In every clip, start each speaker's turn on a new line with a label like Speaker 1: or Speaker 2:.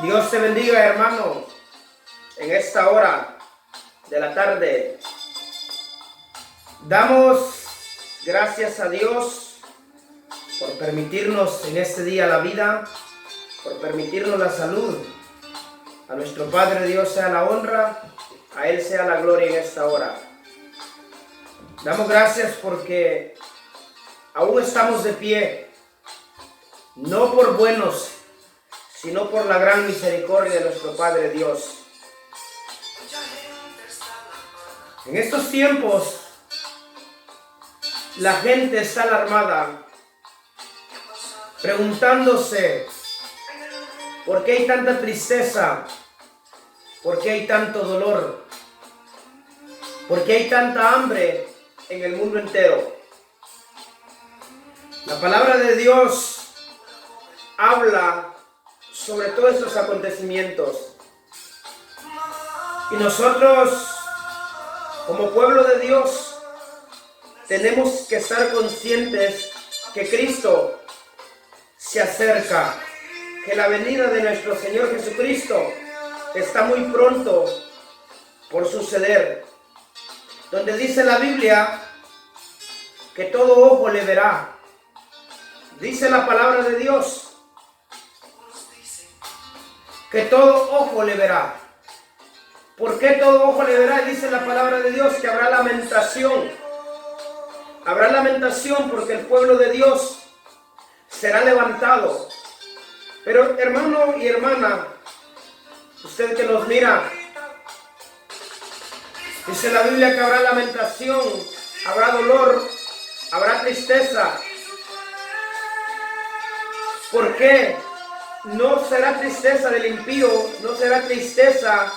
Speaker 1: Dios te bendiga, hermano, en esta hora de la tarde. Damos gracias a Dios por permitirnos en este día la vida, por permitirnos la salud. A nuestro Padre Dios sea la honra, a Él sea la gloria en esta hora. Damos gracias porque aún estamos de pie, no por buenos, sino por la gran misericordia de nuestro Padre Dios. En estos tiempos, la gente está alarmada, preguntándose por qué hay tanta tristeza, por qué hay tanto dolor, por qué hay tanta hambre en el mundo entero. La palabra de Dios habla sobre todos estos acontecimientos. Y nosotros, como pueblo de Dios, tenemos que estar conscientes que Cristo se acerca, que la venida de nuestro Señor Jesucristo está muy pronto por suceder. Donde dice la Biblia que todo ojo le verá. Dice la palabra de Dios que todo ojo le verá. ¿Por qué todo ojo le verá? Dice la palabra de Dios que habrá lamentación. Habrá lamentación porque el pueblo de Dios será levantado. Pero hermano y hermana, usted que nos mira, dice la Biblia que habrá lamentación, habrá dolor, habrá tristeza. ¿Por qué? No será tristeza del impío, no será tristeza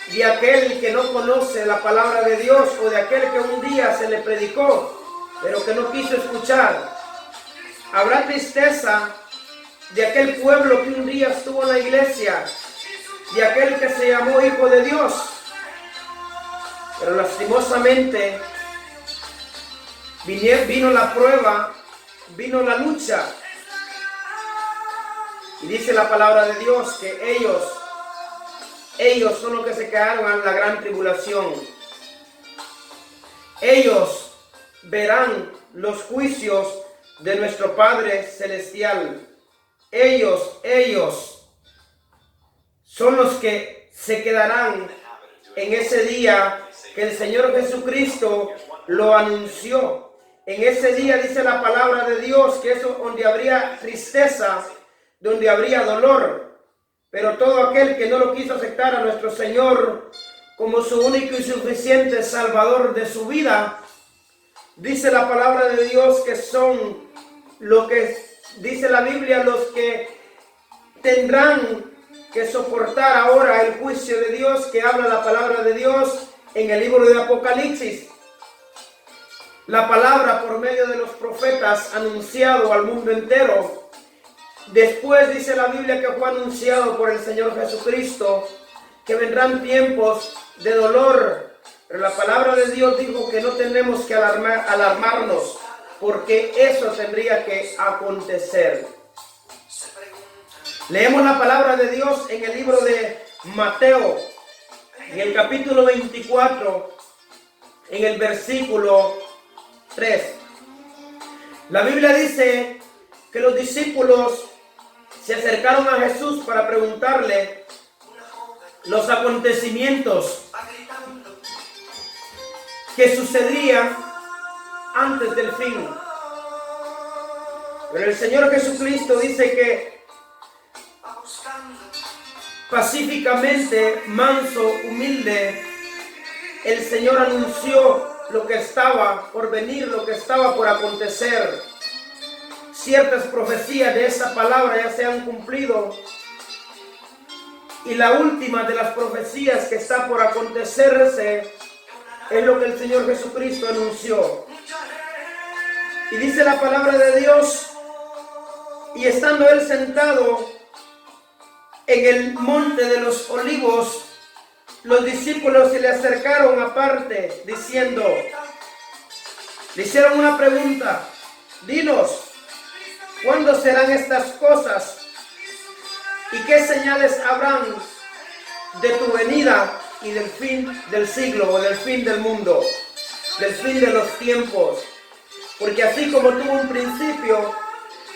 Speaker 1: de aquel que no conoce la palabra de Dios o de aquel que un día se le predicó, pero que no quiso escuchar. Habrá tristeza de aquel pueblo que un día estuvo en la iglesia, de aquel que se llamó hijo de Dios, pero lastimosamente vino la prueba, vino la lucha. Y dice la palabra de Dios que ellos son los que se quedaron en la gran tribulación. Ellos verán los juicios de nuestro Padre Celestial. Ellos son los que se quedarán en ese día que el Señor Jesucristo lo anunció. En ese día dice la palabra de Dios que es donde habría tristeza, donde habría dolor, pero todo aquel que no lo quiso aceptar a nuestro Señor como su único y suficiente Salvador de su vida, dice la palabra de Dios que son lo que dice la Biblia, los que tendrán que soportar ahora el juicio de Dios, que habla la palabra de Dios en el libro de Apocalipsis. La palabra por medio de los profetas anunciado al mundo entero. Después dice la Biblia que fue anunciado por el Señor Jesucristo que vendrán tiempos de dolor. Pero la palabra de Dios dijo que no tenemos que alarmarnos porque eso tendría que acontecer. Leemos la palabra de Dios en el libro de Mateo, en el capítulo 24, en el versículo 3. La Biblia dice que los discípulos se acercaron a Jesús para preguntarle los acontecimientos que sucederían antes del fin. Pero el Señor Jesucristo dice que pacíficamente, manso, humilde, el Señor anunció lo que estaba por venir, lo que estaba por acontecer. Ciertas profecías de esa palabra ya se han cumplido. Y la última de las profecías que está por acontecerse es lo que el Señor Jesucristo anunció. Y dice la palabra de Dios, y estando él sentado en el monte de los olivos, los discípulos se le acercaron aparte, diciendo, le hicieron una pregunta: dinos, ¿cuándo serán estas cosas? ¿Y qué señales habrán de tu venida y del fin del siglo o del fin del mundo, del fin de los tiempos? Porque así como tuvo un principio,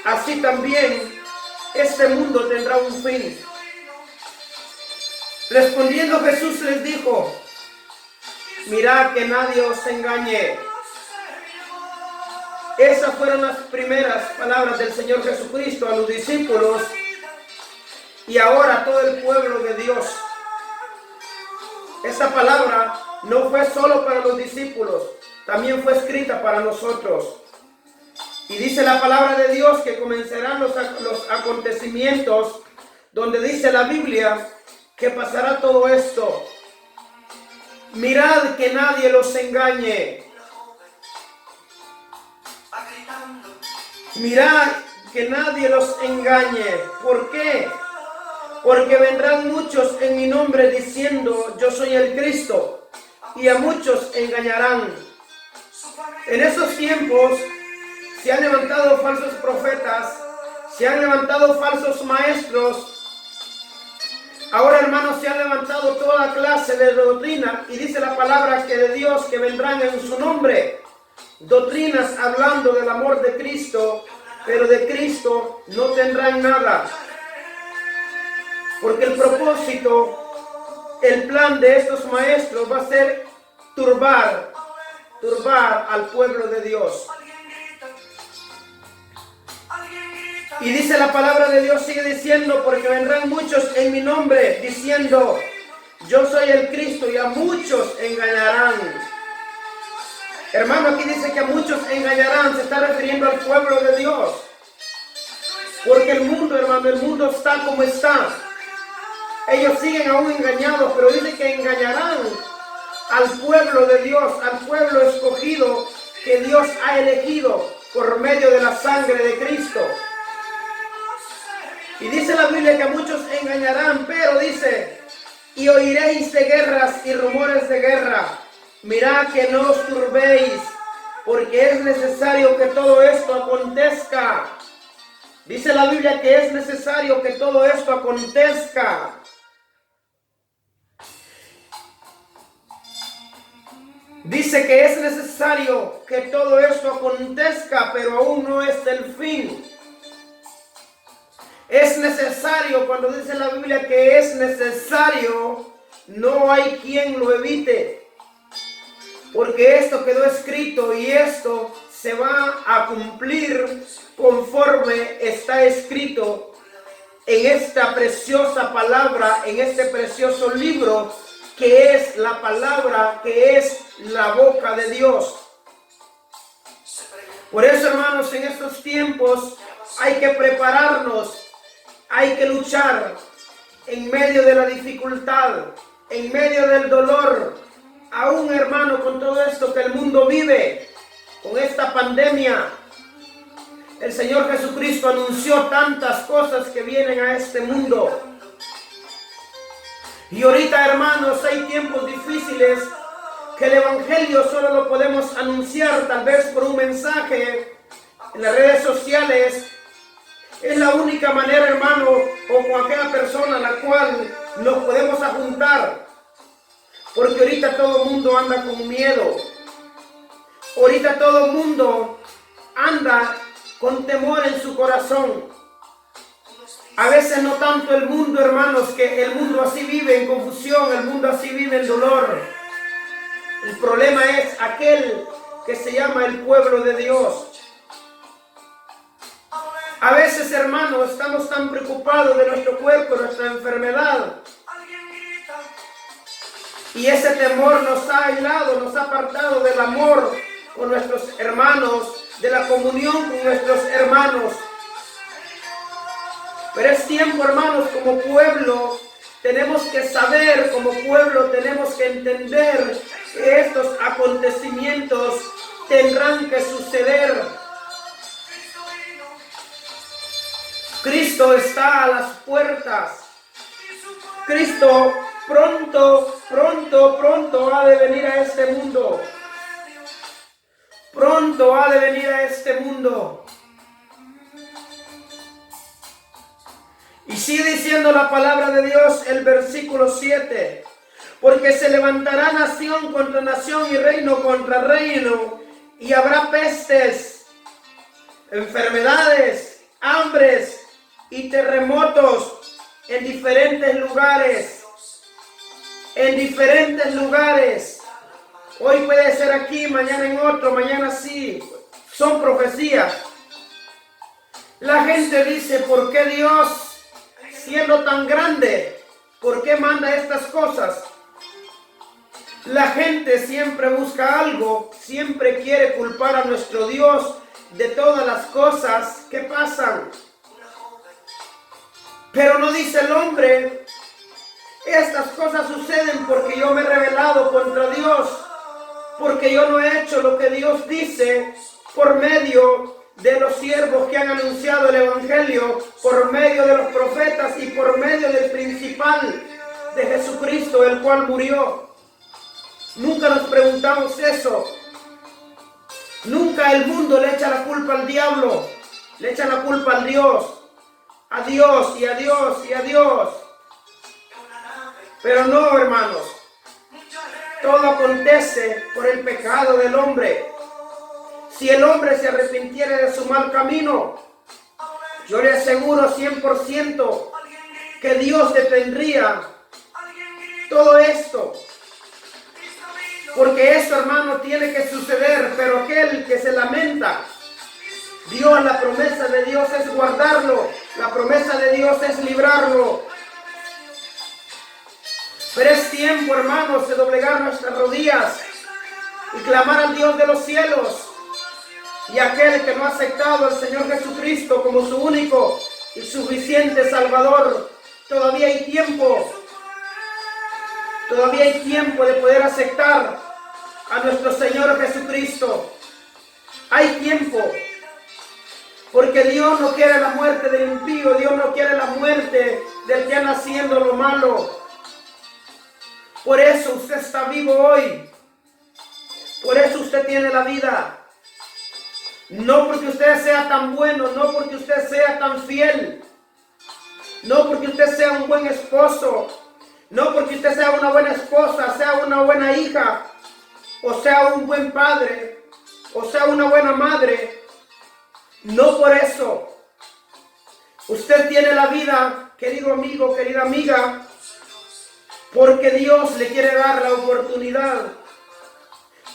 Speaker 1: así también este mundo tendrá un fin. Respondiendo Jesús les dijo: mirad que nadie os engañe. Esas fueron las primeras palabras del Señor Jesucristo a los discípulos y ahora a todo el pueblo de Dios. Esta palabra no fue solo para los discípulos, también fue escrita para nosotros. Y dice la palabra de Dios que comenzarán los acontecimientos, donde dice la Biblia que pasará todo esto. Mirad que nadie los engañe. Mirad que nadie los engañe. ¿Por qué? Porque vendrán muchos en mi nombre diciendo: yo soy el Cristo, y a muchos engañarán. En esos tiempos se han levantado falsos profetas, se han levantado falsos maestros. Ahora, hermanos, se ha levantado toda clase de doctrina, y dice la palabra que de Dios que vendrán en su nombre. Doctrinas hablando del amor de Cristo, pero de Cristo no tendrán nada. Porque el propósito, el plan de estos maestros va a ser turbar al pueblo de Dios. Y dice la palabra de Dios, sigue diciendo: porque vendrán muchos en mi nombre diciendo: yo soy el Cristo, y a muchos engañarán. Hermano, aquí dice que a muchos engañarán, se está refiriendo al pueblo de Dios. Porque el mundo, hermano, el mundo está como está. Ellos siguen aún engañados, pero dice que engañarán al pueblo de Dios, al pueblo escogido que Dios ha elegido por medio de la sangre de Cristo. Y dice la Biblia que a muchos engañarán, pero dice: y oiréis de guerras y rumores de guerra. Mirad que no os turbéis, porque es necesario que todo esto acontezca. Dice la Biblia que es necesario que todo esto acontezca. Dice que es necesario que todo esto acontezca, pero aún no es el fin. Es necesario, cuando dice la Biblia que es necesario, no hay quien lo evite. Porque esto quedó escrito y esto se va a cumplir conforme está escrito en esta preciosa palabra, en este precioso libro que es la palabra, que es la boca de Dios. Por eso, hermanos, en estos tiempos hay que prepararnos, hay que luchar en medio de la dificultad, en medio del dolor, aún, hermano, con todo esto que el mundo vive, con esta pandemia. El Señor Jesucristo anunció tantas cosas que vienen a este mundo. Y ahorita, hermanos, hay tiempos difíciles que el Evangelio solo lo podemos anunciar tal vez por un mensaje en las redes sociales. Es la única manera, hermano, o con aquella persona a la cual nos podemos juntar. Porque ahorita todo el mundo anda con miedo. Ahorita todo el mundo anda con temor en su corazón. A veces no tanto el mundo, hermanos, que el mundo así vive en confusión, el mundo así vive en dolor. El problema es aquel que se llama el pueblo de Dios. A veces, hermanos, estamos tan preocupados de nuestro cuerpo, nuestra enfermedad. Y ese temor nos ha aislado, nos ha apartado del amor con nuestros hermanos, de la comunión con nuestros hermanos. Pero es tiempo, hermanos, como pueblo, tenemos que saber, como pueblo, tenemos que entender que estos acontecimientos tendrán que suceder. Cristo está a las puertas. Cristo pronto ha de venir a este mundo. Pronto ha de venir a este mundo. Y sigue diciendo la palabra de Dios, el versículo 7. Porque se levantará nación contra nación y reino contra reino, y habrá pestes, enfermedades, hambres y terremotos en diferentes lugares. En diferentes lugares. Hoy puede ser aquí, mañana en otro, mañana sí. Son profecías. La gente dice, ¿por qué Dios, siendo tan grande, por qué manda estas cosas? La gente siempre busca algo, siempre quiere culpar a nuestro Dios de todas las cosas que pasan. Pero no dice el hombre, estas cosas suceden porque yo me he rebelado contra Dios, porque yo no he hecho lo que Dios dice por medio de los siervos que han anunciado el Evangelio, por medio de los profetas y por medio del principal de Jesucristo, el cual murió. Nunca nos preguntamos eso. Nunca el mundo le echa la culpa al diablo, le echa la culpa al Dios, a Dios y a Dios y a Dios. Pero no, hermanos, todo acontece por el pecado del hombre. Si el hombre se arrepintiera de su mal camino, yo le aseguro 100% que Dios detendría todo esto. Porque eso, hermano, tiene que suceder, pero aquel que se lamenta, Dios, la promesa de Dios es guardarlo, la promesa de Dios es librarlo. Pero es tiempo, hermanos, de doblegar nuestras rodillas y clamar al Dios de los cielos. Y aquel que no ha aceptado al Señor Jesucristo como su único y suficiente Salvador, todavía hay tiempo. Todavía hay tiempo de poder aceptar a nuestro Señor Jesucristo. Hay tiempo. Porque Dios no quiere la muerte del impío. Dios no quiere la muerte del que anda haciendo lo malo. Por eso usted está vivo hoy. Por eso usted tiene la vida. No porque usted sea tan bueno, no porque usted sea tan fiel. No porque usted sea un buen esposo. No porque usted sea una buena esposa, sea una buena hija, o sea un buen padre, o sea una buena madre. No por eso. Usted tiene la vida, querido amigo, querida amiga, porque Dios le quiere dar la oportunidad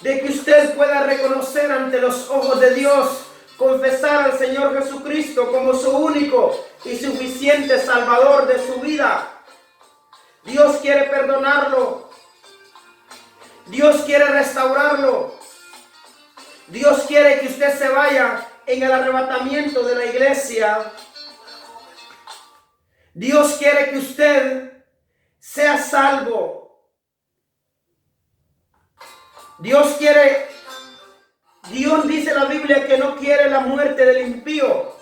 Speaker 1: de que usted pueda reconocer ante los ojos de Dios, confesar al Señor Jesucristo como su único y suficiente Salvador de su vida. Dios quiere perdonarlo. Dios quiere restaurarlo. Dios quiere que usted se vaya en el arrebatamiento de la iglesia. Dios quiere que usted sea salvo. Dios dice en la Biblia que no quiere la muerte del impío,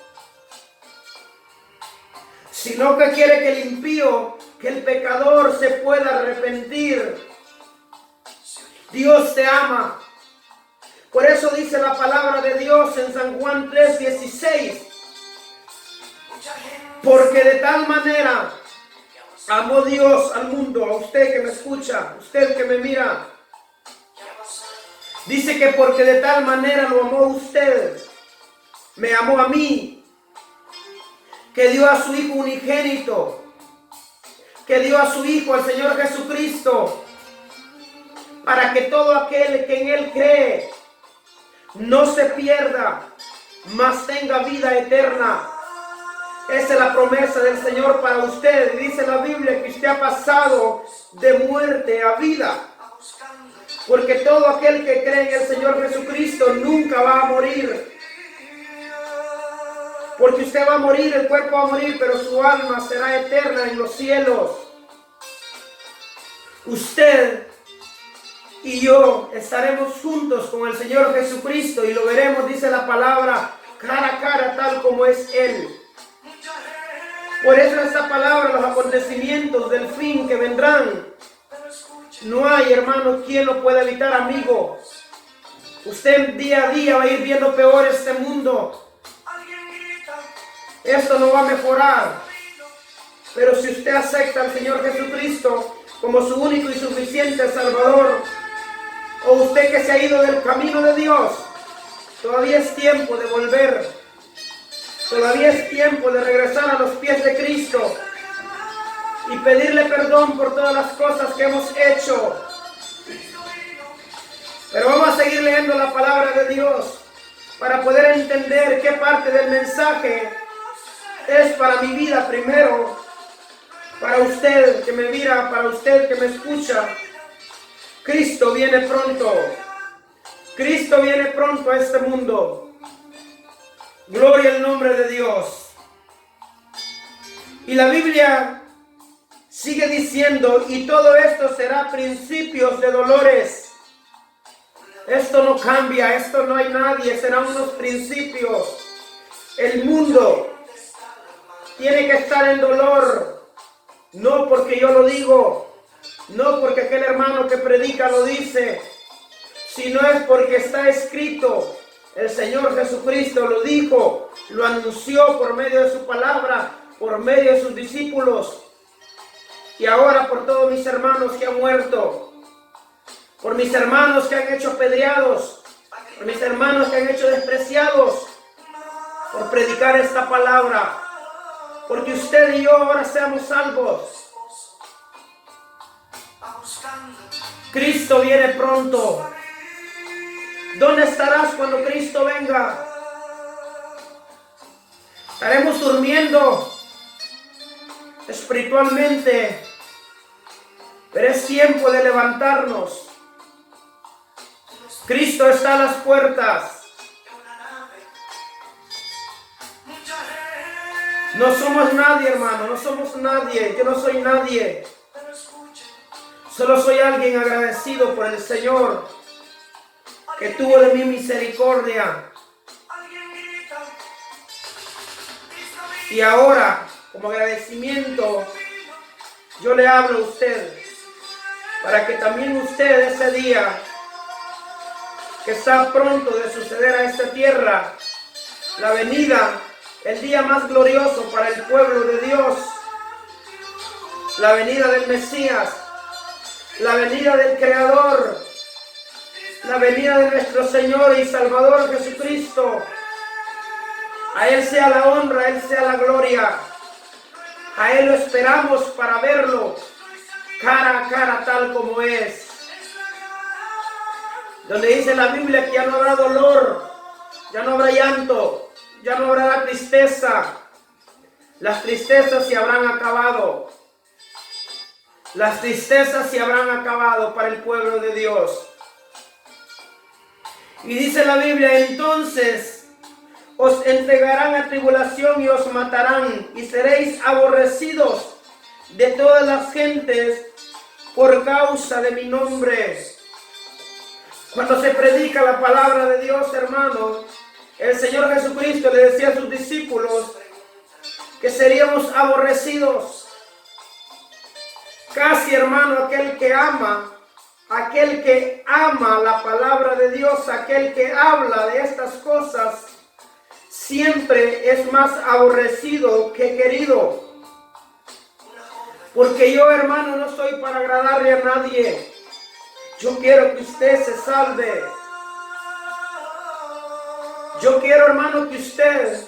Speaker 1: sino que quiere que el impío, que el pecador se pueda arrepentir. Dios te ama. Por eso dice la palabra de Dios en San Juan 3:16. Porque de tal manera amó Dios al mundo, a usted que me escucha, usted que me mira. Dice que porque de tal manera lo amó usted, me amó a mí, que dio a su Hijo unigénito, que dio a su Hijo, al Señor Jesucristo, para que todo aquel que en Él cree no se pierda, mas tenga vida eterna. Esa es la promesa del Señor para usted. Y dice la Biblia que usted ha pasado de muerte a vida. Porque todo aquel que cree en el Señor Jesucristo nunca va a morir. Porque usted va a morir, el cuerpo va a morir, pero su alma será eterna en los cielos. Usted y yo estaremos juntos con el Señor Jesucristo y lo veremos, dice la palabra, cara a cara, tal como es Él. Por eso esta palabra, los acontecimientos del fin que vendrán, no hay, hermano, quien lo pueda evitar, amigo. Usted día a día va a ir viendo peor este mundo. Esto no va a mejorar. Pero si usted acepta al Señor Jesucristo como su único y suficiente Salvador, o usted que se ha ido del camino de Dios, todavía es tiempo de volver. Todavía es tiempo de regresar a los pies de Cristo y pedirle perdón por todas las cosas que hemos hecho. Pero vamos a seguir leyendo la palabra de Dios para poder entender qué parte del mensaje es para mi vida primero, para usted que me mira, para usted que me escucha. Cristo viene pronto. Cristo viene pronto a este mundo. Gloria al nombre de Dios. Y la Biblia sigue diciendo, y todo esto será principios de dolores. Esto no cambia, esto no hay nadie, serán unos principios. El mundo tiene que estar en dolor, no porque yo lo digo, no porque aquel hermano que predica lo dice, sino es porque está escrito. El Señor Jesucristo lo dijo, lo anunció por medio de su palabra, por medio de sus discípulos. Y ahora por todos mis hermanos que han muerto, por mis hermanos que han hecho apedreados, por mis hermanos que han hecho despreciados, por predicar esta palabra, porque usted y yo ahora seamos salvos. Cristo viene pronto. ¿Dónde estarás cuando Cristo venga? Estaremos durmiendo espiritualmente, pero es tiempo de levantarnos. Cristo está a las puertas. No somos nadie, hermano, no somos nadie. Yo no soy nadie. Solo soy alguien agradecido por el Señor, que tuvo de mí misericordia. Y ahora, como agradecimiento, yo le hablo a usted, para que también usted ese día, que está pronto de suceder a esta tierra, la venida, el día más glorioso para el pueblo de Dios, la venida del Mesías, la venida del Creador, la venida de nuestro Señor y Salvador Jesucristo. A Él sea la honra, a Él sea la gloria. A Él lo esperamos para verlo cara a cara tal como es. Donde dice la Biblia que ya no habrá dolor, ya no habrá llanto, ya no habrá tristeza. Las tristezas se habrán acabado. Las tristezas se habrán acabado para el pueblo de Dios. Y dice la Biblia, entonces os entregarán a tribulación y os matarán, y seréis aborrecidos de todas las gentes por causa de mi nombre. Cuando se predica la palabra de Dios, hermano, el Señor Jesucristo le decía a sus discípulos que seríamos aborrecidos. Casi, hermano, aquel que ama la palabra de Dios, aquel que habla de estas cosas, siempre es más aborrecido que querido. Porque yo, hermano, no soy para agradarle a nadie. Yo quiero que usted se salve. Yo quiero, hermano, que usted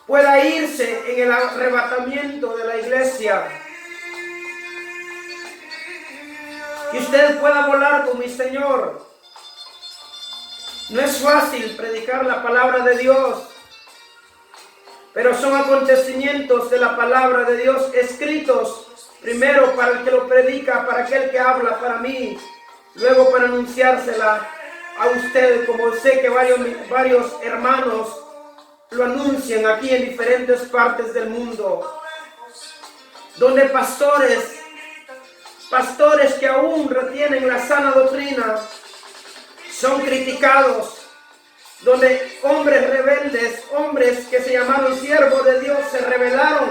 Speaker 1: pueda irse en el arrebatamiento de la iglesia. Que usted pueda volar con mi Señor. No es fácil predicar la palabra de Dios, pero son acontecimientos de la palabra de Dios escritos, primero para el que lo predica, para aquel que habla, para mí, luego para anunciársela a usted, como sé que varios hermanos lo anuncian aquí en diferentes partes del mundo, donde pastores que aún retienen la sana doctrina son criticados, donde hombres rebeldes, hombres que se llamaron siervos de Dios, se rebelaron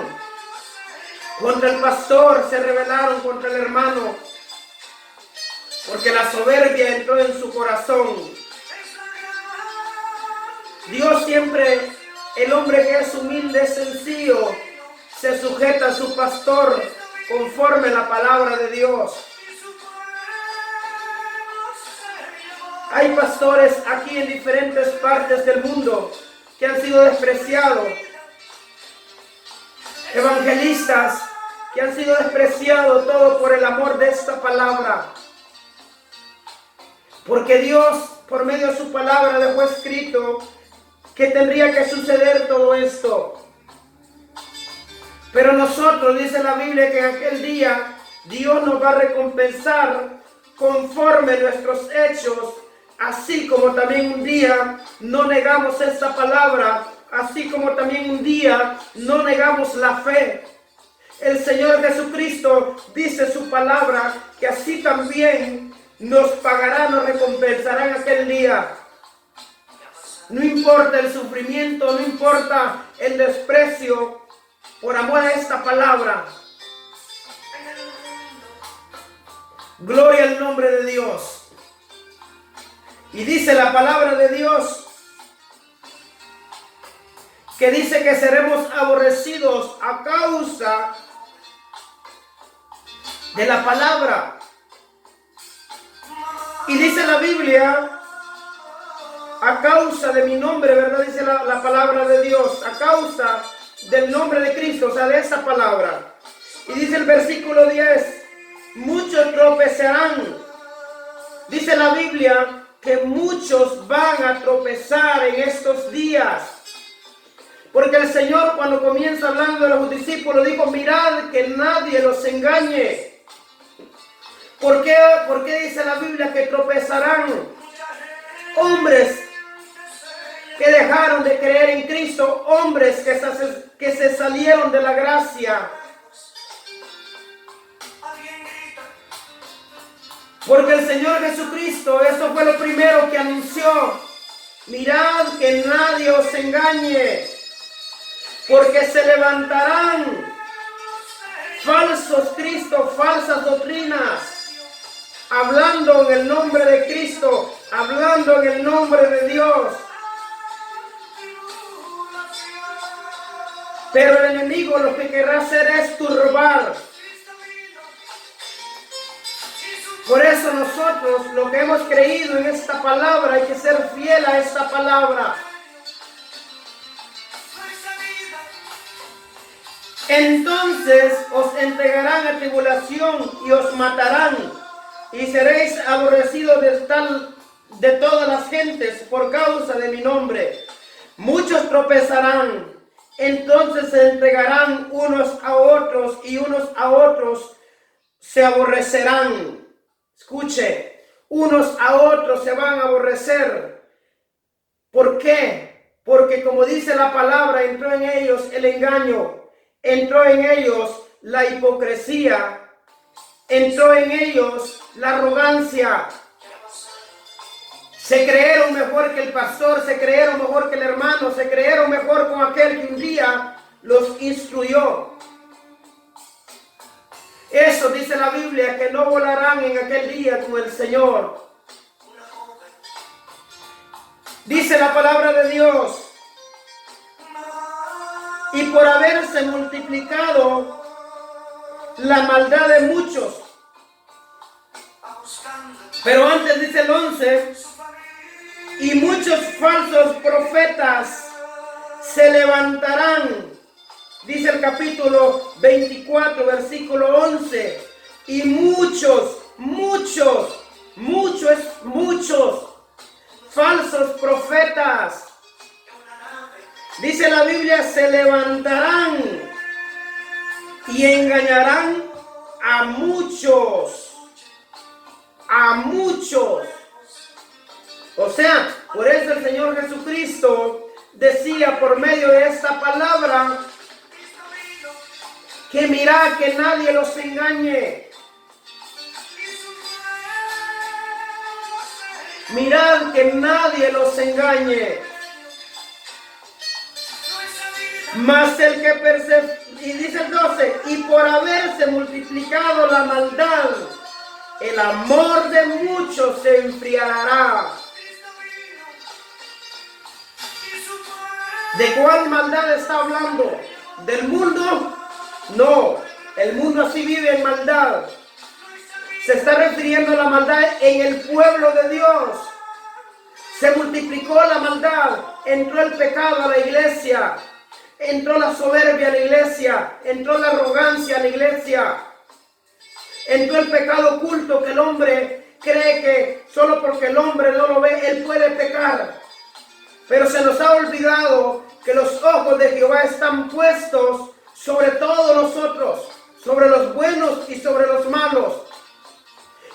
Speaker 1: contra el pastor, se rebelaron contra el hermano, porque la soberbia entró en su corazón. Dios siempre, el hombre que es humilde, sencillo, se sujeta a su pastor conforme a la palabra de Dios. Hay pastores aquí en diferentes partes del mundo que han sido despreciados. Evangelistas que han sido despreciados todo por el amor de esta palabra. Porque Dios, por medio de su palabra, dejó escrito que tendría que suceder todo esto. Pero nosotros, dice la Biblia, que en aquel día Dios nos va a recompensar conforme nuestros hechos, así como también un día no negamos esta palabra, así como también un día no negamos la fe. El Señor Jesucristo dice su palabra que así también nos pagará, nos recompensará en aquel día. No importa el sufrimiento, no importa el desprecio, por amor a esta palabra. Gloria al nombre de Dios. Y dice la palabra de Dios que dice que seremos aborrecidos a causa de la palabra. Y dice la Biblia, a causa de mi nombre, ¿verdad? Dice la palabra de Dios, a causa del nombre de Cristo, o sea, de esa palabra. Y dice el versículo 10, muchos tropezarán. Dice la Biblia que muchos van a tropezar en estos días. Porque el Señor, cuando comienza hablando de los discípulos, dijo, mirad que nadie los engañe. ¿Por qué dice la Biblia que tropezarán? Hombres que dejaron de creer en Cristo, hombres que se salieron de la gracia. Porque el Señor Jesucristo, eso fue lo primero que anunció. Mirad que nadie os engañe, porque se levantarán falsos cristos, falsas doctrinas, hablando en el nombre de Cristo, hablando en el nombre de Dios. Pero el enemigo lo que querrá hacer es turbar. Por eso nosotros, lo que hemos creído en esta palabra, hay que ser fiel a esta palabra. Entonces os entregarán a tribulación y os matarán, y seréis aborrecidos de todas las gentes por causa de mi nombre. Muchos tropezarán. Entonces se entregarán unos a otros y unos a otros se aborrecerán. Escuche, unos a otros se van a aborrecer. ¿Por qué? Porque como dice la palabra, entró en ellos el engaño, entró en ellos la hipocresía, entró en ellos la arrogancia. Se creyeron mejor que el pastor, se creyeron mejor que el hermano, se creyeron mejor con aquel que un día los instruyó. Eso dice la Biblia, que no volarán en aquel día con el Señor. Dice la palabra de Dios, y por haberse multiplicado la maldad de muchos. Pero antes dice el 11, y muchos falsos profetas se levantarán. Dice el capítulo 24, versículo 11. Y muchos falsos profetas, dice la Biblia, se levantarán y engañarán a muchos. A muchos. O sea, por eso el Señor Jesucristo decía por medio de esta palabra que mirad que nadie los engañe. Mirad que nadie los engañe. Mas el que persevera, y dice el 12, y por haberse multiplicado la maldad, el amor de muchos se enfriará. ¿De cuál maldad está hablando? ¿Del mundo El mundo así vive en maldad. Se está refiriendo a la maldad en el pueblo de Dios. Se multiplicó la maldad, entró el pecado a la iglesia, entró la soberbia a la iglesia, entró la arrogancia a la iglesia, entró el pecado oculto que el hombre cree que solo porque el hombre no lo ve, él puede pecar. Pero se nos ha olvidado que los ojos de Jehová están puestos sobre todos nosotros, sobre los buenos y sobre los malos.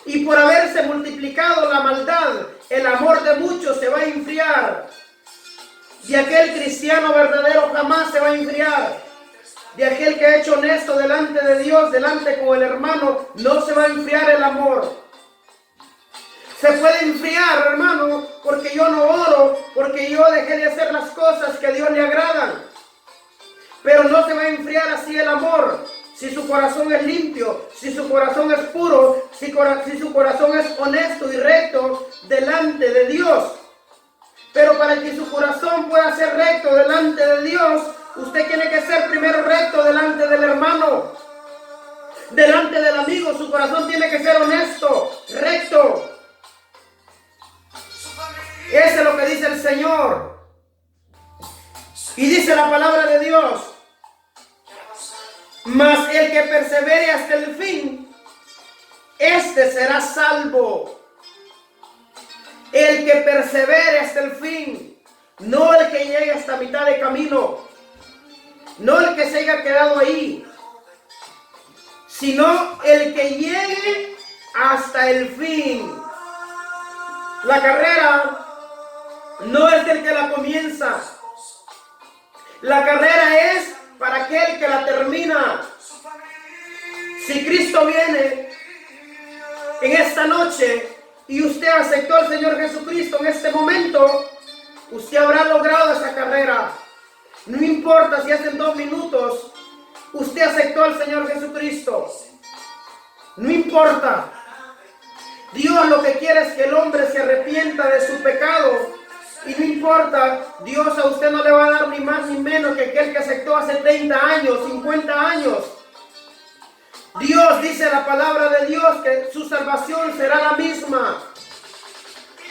Speaker 1: Y por haberse multiplicado la maldad, el amor de muchos se va a enfriar. De aquel cristiano verdadero jamás se va a enfriar. De aquel que ha hecho honesto delante de Dios, delante con el hermano, no se va a enfriar el amor. Se puede enfriar, hermano, porque yo no oro, porque yo dejé de hacer las cosas que a Dios le agradan. Pero no se va a enfriar así el amor. Si su corazón es limpio, si su corazón es puro, si su corazón es honesto y recto delante de Dios. Pero para que su corazón pueda ser recto delante de Dios, usted tiene que ser primero recto delante del hermano, delante del amigo. Su corazón tiene que ser honesto, recto. Eso es lo que dice el Señor. Y dice la palabra de Dios: mas el que persevere hasta el fin, este será salvo. El que persevere hasta el fin, no el que llegue hasta mitad de camino, no el que se haya quedado ahí, sino el que llegue hasta el fin. La carrera no es del que la comienza. La carrera es para aquel que la termina. Si Cristo viene en esta noche y usted aceptó al Señor Jesucristo en este momento, usted habrá logrado esa carrera. No importa si hacen 2 minutos, usted aceptó al Señor Jesucristo. No importa. Dios lo que quiere es que el hombre se arrepienta de su pecado. Y no importa, Dios a usted no le va a dar ni más ni menos que aquel que aceptó hace 30 años, 50 años. Dios dice la palabra de Dios que su salvación será la misma.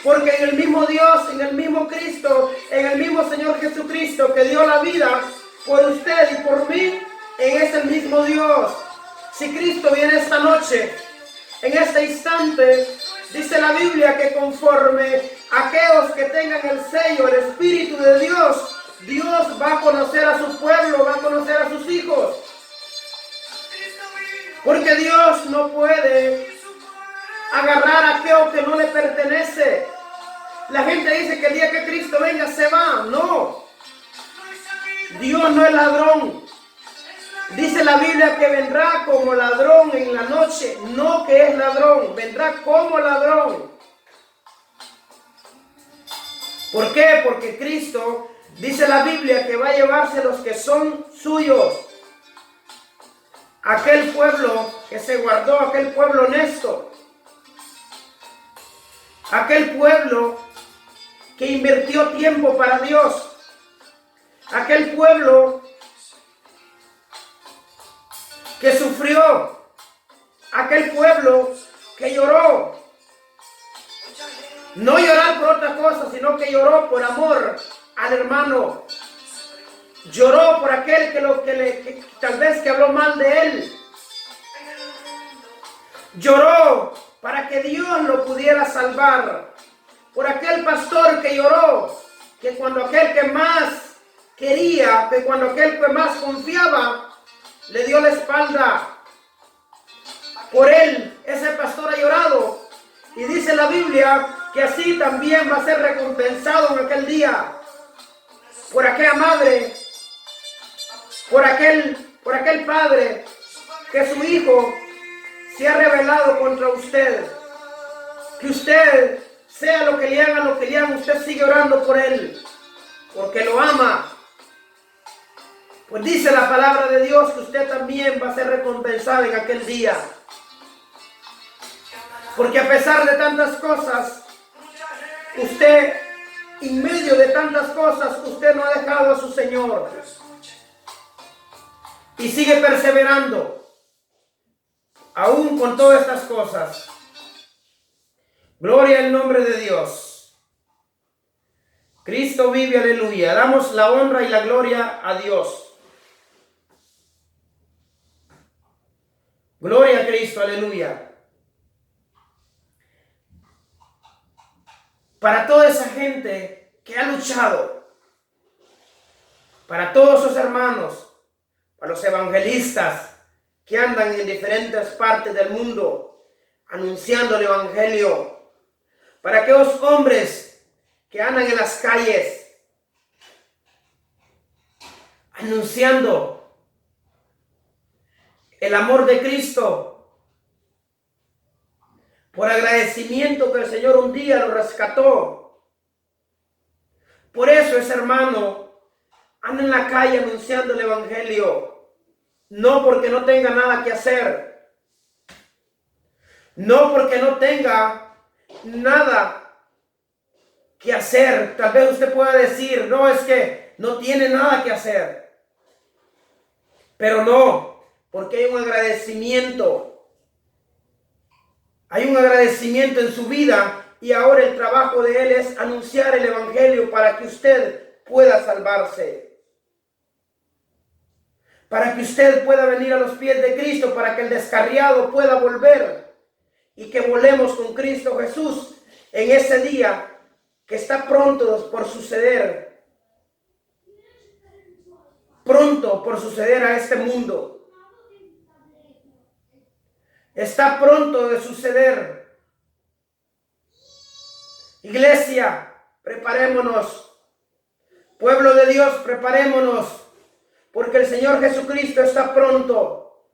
Speaker 1: Porque en el mismo Dios, en el mismo Cristo, en el mismo Señor Jesucristo que dio la vida por usted y por mí, es el mismo Dios. Si Cristo viene esta noche, en este instante, dice la Biblia que conforme aquellos que tengan el sello, el Espíritu de Dios, Dios va a conocer a su pueblo, va a conocer a sus hijos. Porque Dios no puede agarrar a aquello que no le pertenece. La gente dice que el día que Cristo venga se va. No. Dios no es ladrón. Dice la Biblia que vendrá como ladrón en la noche. No que es ladrón, vendrá como ladrón. ¿Por qué? Porque Cristo, dice la Biblia, que va a llevarse los que son suyos. Aquel pueblo que se guardó, aquel pueblo honesto. Aquel pueblo que invirtió tiempo para Dios. Aquel pueblo que sufrió. Aquel pueblo que lloró. No llorar por otra cosa, sino que lloró por amor al hermano. Lloró por aquel que tal vez que habló mal de él. Lloró para que Dios lo pudiera salvar. Por aquel pastor que lloró, que cuando aquel que más quería, que cuando aquel que más confiaba, le dio la espalda. Por él, ese pastor ha llorado. Y dice la Biblia que así también va a ser recompensado en aquel día. Por aquella madre, por aquel padre, que su hijo se ha rebelado contra usted. Que usted, sea lo que le hagan, usted sigue orando por él, porque lo ama. Pues dice la palabra de Dios que usted también va a ser recompensado en aquel día. Porque a pesar de tantas cosas, usted, en medio de tantas cosas, usted no ha dejado a su Señor. Y sigue perseverando. aún con todas estas cosas. Gloria al nombre de Dios. Cristo vive, aleluya. Damos la honra y la gloria a Dios. Gloria a Cristo, aleluya. Para toda esa gente que ha luchado, para todos sus hermanos, para los evangelistas que andan en diferentes partes del mundo anunciando el evangelio, para aquellos hombres que andan en las calles anunciando el amor de Cristo, por agradecimiento que el Señor un día lo rescató. Por eso ese hermano anda en la calle anunciando el evangelio, no porque no tenga nada que hacer, no porque no tenga nada que hacer. Tal vez usted pueda decir, no, es que no tiene nada que hacer, pero no, porque hay un agradecimiento. Hay un agradecimiento en su vida y ahora el trabajo de él es anunciar el evangelio para que usted pueda salvarse. Para que usted pueda venir a los pies de Cristo, para que el descarriado pueda volver y que volemos con Cristo Jesús en ese día que está pronto por suceder. Pronto por suceder a este mundo. Está pronto de suceder. Iglesia, preparémonos. Pueblo de Dios, preparémonos. Porque el Señor Jesucristo está pronto.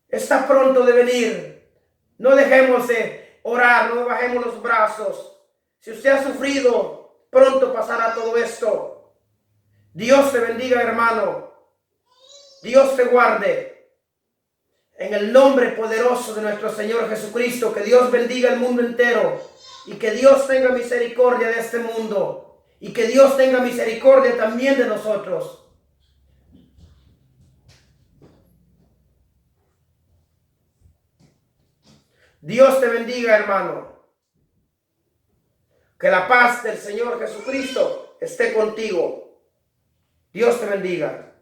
Speaker 1: Está pronto de venir. No dejemos de orar, no bajemos los brazos. Si usted ha sufrido, pronto pasará todo esto. Dios te bendiga, hermano. Dios te guarde. En el nombre poderoso de nuestro Señor Jesucristo, que Dios bendiga el mundo entero y que Dios tenga misericordia de este mundo y que Dios tenga misericordia también de nosotros. Dios te bendiga, hermano. Que la paz del Señor Jesucristo esté contigo. Dios te bendiga.